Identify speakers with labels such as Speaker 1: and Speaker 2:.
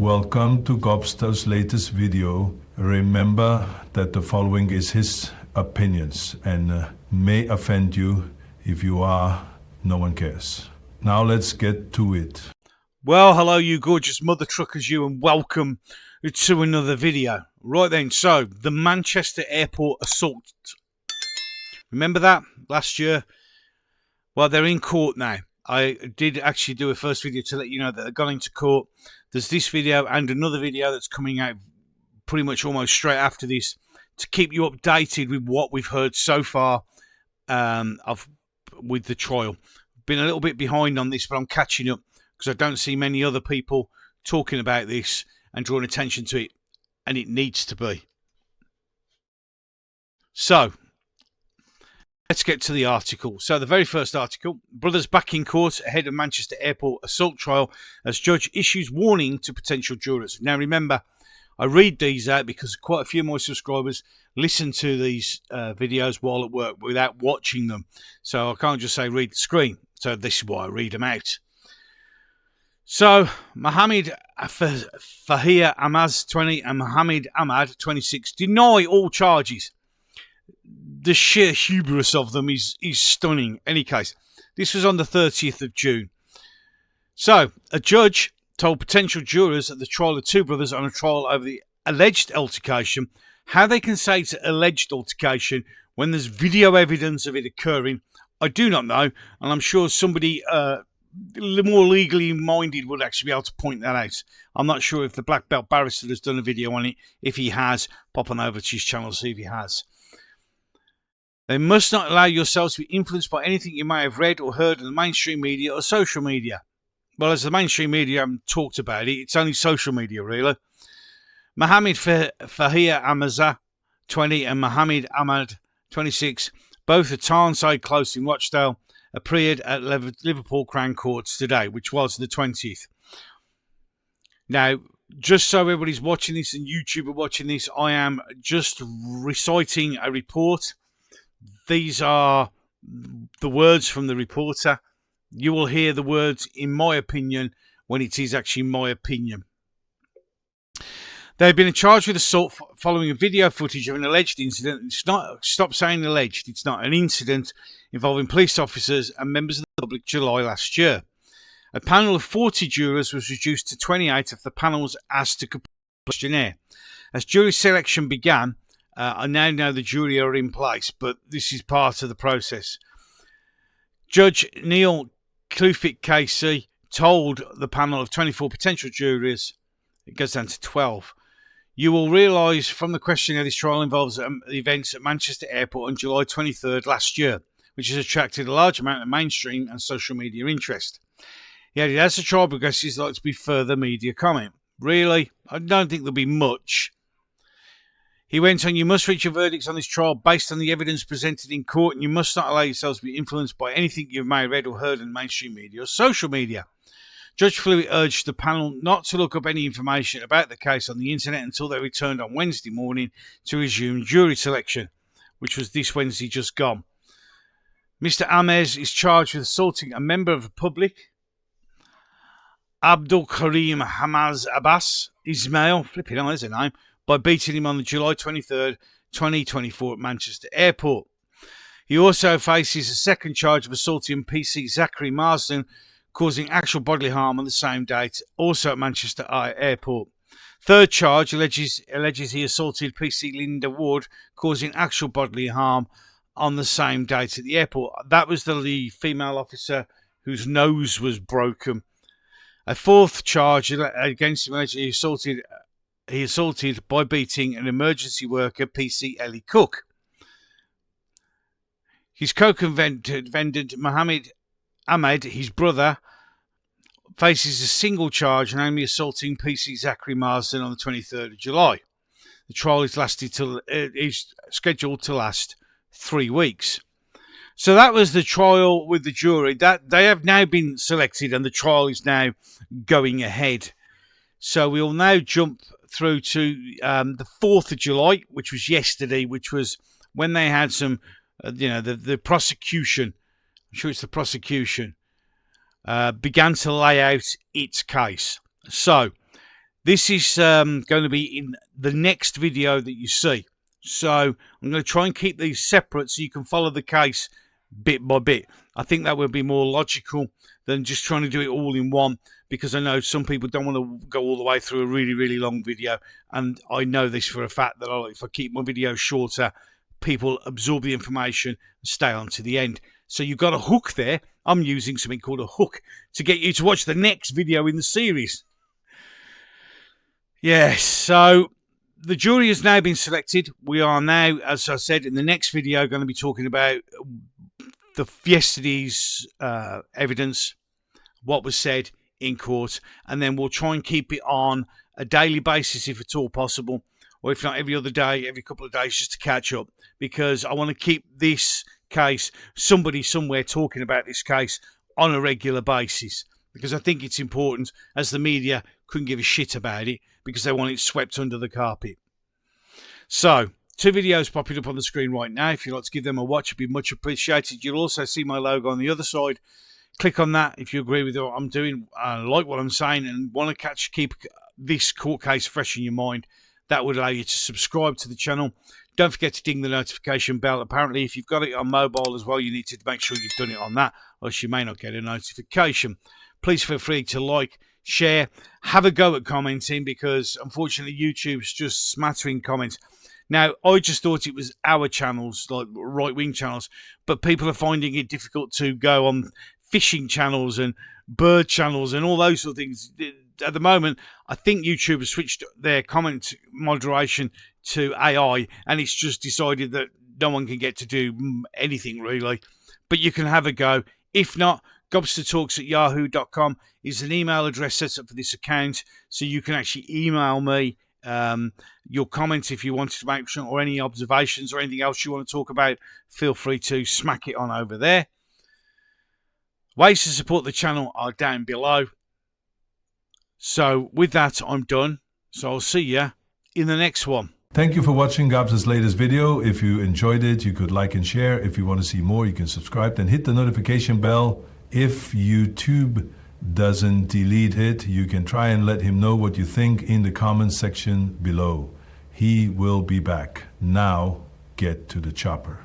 Speaker 1: Welcome to Gobster's latest video. Remember that the following is his opinions and may offend you. If you are, no one cares. Now let's get to it.
Speaker 2: Well, hello you gorgeous mother truckers, you, and welcome to another video. Right then, so the Manchester Airport assault. Remember that last year? Well, they're in court now. I did actually do a first video to let you know that they've gone into court. There's this video and another video that's coming out pretty much almost straight after this to keep you updated with what we've heard so far with the trial. Been a little bit behind on this, but I'm catching up because I don't see many other people talking about this and drawing attention to it, and it needs to be. So, let's get to the article. So the very first article, brothers back in court ahead of Manchester Airport assault trial as judge issues warning to potential jurors. Now remember, I read these out because quite a few of my subscribers listen to these videos while at work without watching them. So I can't just say read the screen. So this is why I read them out. So Mohammed Fahia Amaz, 20, and Mohammed Ahmad, 26, deny all charges. The sheer hubris of them is stunning. Any case, this was on the 30th of June. So, a judge told potential jurors at the trial of two brothers on a trial over the alleged altercation how they can say it's alleged altercation when there's video evidence of it occurring. I do not know, and I'm sure somebody more legally minded would actually be able to point that out. I'm not sure if the Black Belt Barrister has done a video on it. If he has, pop on over to his channel to see if he has. They must not allow yourselves to be influenced by anything you may have read or heard in the mainstream media or social media. Well, as the mainstream media haven't talked about it, it's only social media, really. Mohammed Fahia Amaza, 20, and Mohammed Ahmad, 26, both at Tarnside Close in Rochdale, appeared at Liverpool Crown Courts today, which was the 20th. Now, just so everybody's watching this and YouTube are watching this, I am just reciting a report. These are the words from the reporter. You will hear the words, in my opinion, when it is actually my opinion. They have been charged with assault following a video footage of an alleged incident. It's not, stop saying alleged, it's not an incident involving police officers and members of the public July last year. A panel of 40 jurors was reduced to 28 if the panel was asked to complete the questionnaire. As jury selection began, I now know the jury are in place, but this is part of the process. Judge Neil Klufik KC told the panel of 24 potential jurors, it goes down to 12, you will realise from the questionnaire this trial involves events at Manchester Airport on July 23rd last year, which has attracted a large amount of mainstream and social media interest. He added, as the trial progresses, there's likely to be further media comment. Really? I don't think there'll be much. He went on, you must reach your verdicts on this trial based on the evidence presented in court, and you must not allow yourselves to be influenced by anything you may have read or heard in mainstream media or social media. Judge Flewitt urged the panel not to look up any information about the case on the internet until they returned on Wednesday morning to resume jury selection, which was this Wednesday just gone. Mr. Amez is charged with assaulting a member of the public, Abdul Karim Hamaz Abbas Ismail, flipping on, there's a name, by beating him on the July 23rd, 2024 at Manchester Airport. He also faces a second charge of assaulting PC Zachary Marsden, causing actual bodily harm on the same date, also at Manchester Airport. Third charge alleges he assaulted PC Linda Ward, causing actual bodily harm on the same date at the airport. That was the female officer whose nose was broken. A fourth charge against him allegedly he assaulted by beating an emergency worker, PC Ellie Cook. His co-defendant, Mohammed Ahmed, his brother, faces a single charge, namely assaulting PC Zachary Marsden on the 23rd of July. The trial is scheduled to last 3 weeks. So that was the trial with the jury. That they have now been selected and the trial is now going ahead. So we will now jump through to the 4th of July, which was yesterday, which was when they had some, the prosecution, I'm sure it's the prosecution, began to lay out its case. So This is going to be in the next video that you see. So I'm going to try and keep these separate so you can follow the case bit by bit. I think that would be more logical than just trying to do it all in one, because I know some people don't want to go all the way through a really, really long video. And I know this for a fact that if I keep my videos shorter, people absorb the information and stay on to the end. So you've got a hook there. I'm using something called a hook to get you to watch the next video in the series. Yes, so the jury has now been selected. We are now, as I said, in the next video going to be talking about yesterday's evidence, what was said in court, and then we'll try and keep it on a daily basis if at all possible, or if not every other day, every couple of days, just to catch up, because I want to keep this case, somebody somewhere talking about this case on a regular basis, because I think it's important, as the media couldn't give a shit about it because they want it swept under the carpet. So 2 videos popping up on the screen right now. If you'd like to give them a watch, it'd be much appreciated. You'll also see my logo on the other side. Click on that if you agree with what I'm doing, like what I'm saying, and want to keep this court case fresh in your mind. That would allow you to subscribe to the channel. Don't forget to ding the notification bell. Apparently, if you've got it on mobile as well, you need to make sure you've done it on that, or else you may not get a notification. Please feel free to like, share, have a go at commenting, because unfortunately YouTube's just smattering comments. Now, I just thought it was our channels, like right-wing channels, but people are finding it difficult to go on fishing channels and bird channels and all those sort of things. At the moment, I think YouTube has switched their comment moderation to AI, and it's just decided that no one can get to do anything really. But you can have a go. If not, gobstertalks@yahoo.com is an email address set up for this account, so you can actually email me your comments if you wanted to make sure, or any observations or anything else you want to talk about. Feel free to smack it on over there. Ways to support the channel are down below. So with that, I'm done. So I'll see you in the next one.
Speaker 1: Thank you for watching Gobster's latest video. If you enjoyed it, you could like and share. If you want to see more, you can subscribe and hit the notification bell. If YouTube doesn't delete it, you can try and let him know what you think in the comments section below. He will be back. Now, get to the chopper.